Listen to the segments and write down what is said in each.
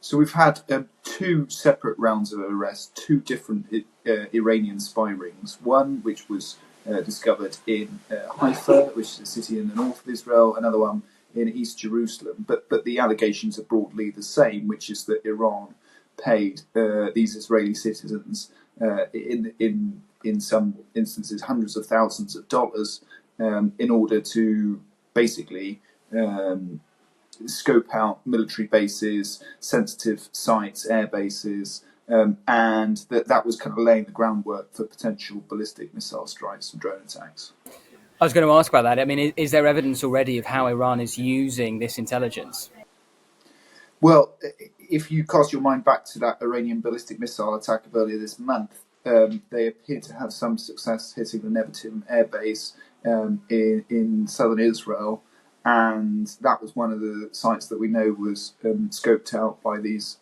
So we've had two separate rounds of arrest, two different Iranian spy rings. One which was discovered in Haifa, which is a city in the north of Israel. Another one in East Jerusalem. But the allegations are broadly the same, which is that Iran paid these Israeli citizens in some instances hundreds of thousands of dollars in order to basically scope out military bases, sensitive sites, air bases, and that was kind of laying the groundwork for potential ballistic missile strikes and drone attacks. I was going to ask about that. I mean, is there evidence already of how Iran is using this intelligence? Well, if you cast your mind back to that Iranian ballistic missile attack of earlier this month, they appear to have some success hitting the Nevatim air base in southern Israel. And that was one of the sites that we know was scoped out by these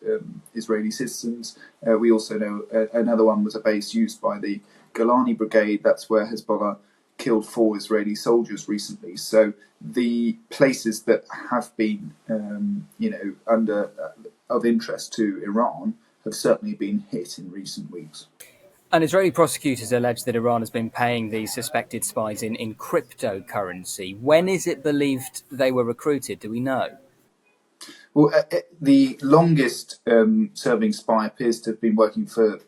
Israeli citizens. We also know another one was a base used by the Golani Brigade. That's where Hezbollah killed 4 Israeli soldiers recently. So the places that have been, of interest to Iran have certainly been hit in recent weeks. And Israeli prosecutors allege that Iran has been paying these suspected spies in cryptocurrency. When is it believed they were recruited? Do we know? Well, the longest serving spy appears to have been working for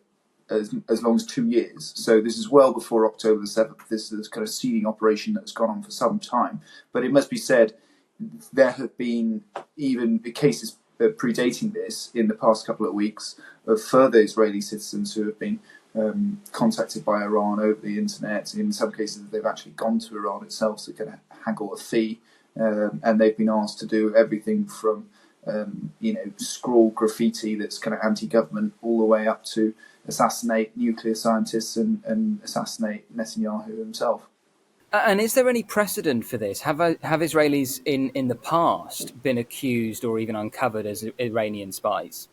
as long as 2 years. So this is well before October the 7th. This is kind of seeding operation that's gone on for some time. But it must be said, there have been even cases predating this in the past couple of weeks of further Israeli citizens who have been contacted by Iran over the internet. In some cases, they've actually gone to Iran itself to kind of haggle a fee, and they've been asked to do everything from scrawl graffiti that's kind of anti-government all the way up to assassinate nuclear scientists and assassinate Netanyahu himself. And is there any precedent for this? Have Israelis in the past been accused or even uncovered as Iranian spies?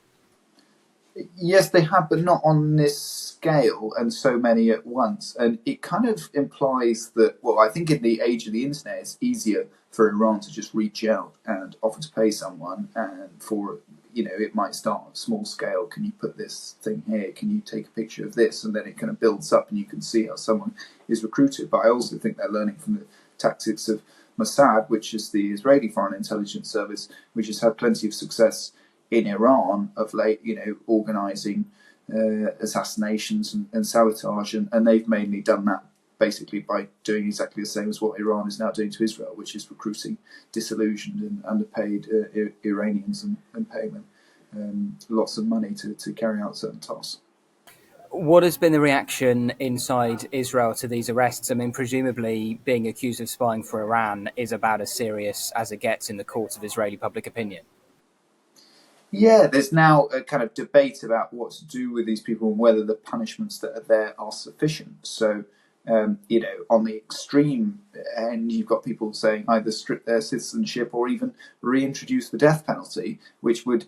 Yes, they have, but not on this scale and so many at once. And it kind of implies that, well, I think in the age of the internet, it's easier for Iran to just reach out and offer to pay someone, and for, it might start small scale. Can you put this thing here? Can you take a picture of this? And then it kind of builds up and you can see how someone is recruited. But I also think they're learning from the tactics of Mossad, which is the Israeli Foreign Intelligence Service, which has had plenty of success in Iran of late, organising assassinations and sabotage, and they've mainly done that basically by doing exactly the same as what Iran is now doing to Israel, which is recruiting disillusioned and underpaid Iranians and paying them lots of money to carry out certain tasks. What has been the reaction inside Israel to these arrests? I mean, presumably being accused of spying for Iran is about as serious as it gets in the courts of Israeli public opinion. Yeah, there's now a kind of debate about what to do with these people and whether the punishments that are there are sufficient. So, on the extreme end, you've got people saying either strip their citizenship or even reintroduce the death penalty, which would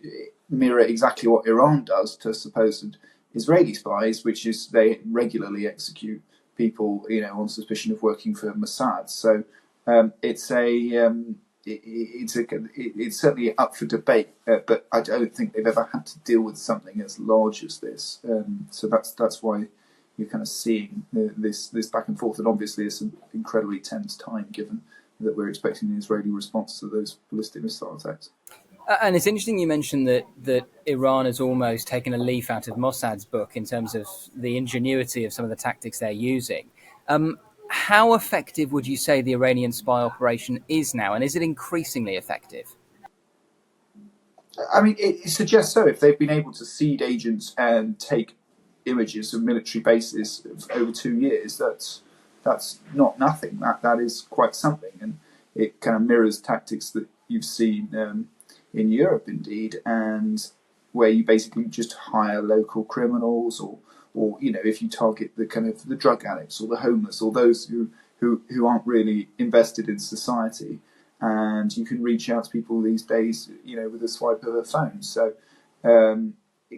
mirror exactly what Iran does to supposed Israeli spies, which is they regularly execute people, on suspicion of working for Mossad. So it's certainly up for debate, but I don't think they've ever had to deal with something as large as this. So that's why you're kind of seeing this back and forth, and obviously it's an incredibly tense time given that we're expecting the Israeli response to those ballistic missile attacks. And it's interesting you mentioned that Iran has almost taken a leaf out of Mossad's book in terms of the ingenuity of some of the tactics they're using. How effective would you say the Iranian spy operation is now, and is it increasingly effective? I mean, it suggests so. If they've been able to seed agents and take images of military bases over 2 years, that's not nothing. That is quite something, and it kind of mirrors tactics that you've seen in Europe, indeed, and where you basically just hire local criminals, or if you target the kind of the drug addicts or the homeless or those who aren't really invested in society, and you can reach out to people these days, with a swipe of a phone. So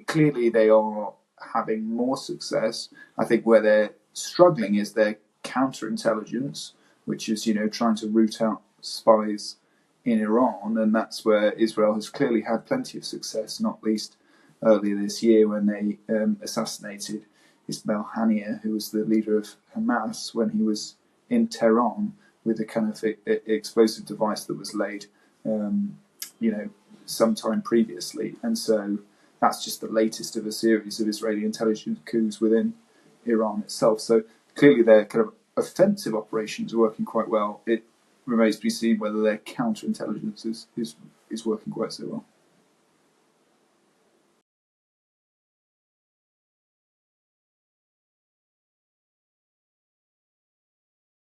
clearly they are having more success. I think where they're struggling is their counterintelligence, which is trying to root out spies in Iran, and that's where Israel has clearly had plenty of success, not least earlier this year when they assassinated Ismail Haniyeh, who was the leader of Hamas, when he was in Tehran with a kind of explosive device that was laid, sometime previously. And so that's just the latest of a series of Israeli intelligence coups within Iran itself. So clearly their kind of offensive operations are working quite well. It remains to be seen whether their counterintelligence is working quite so well.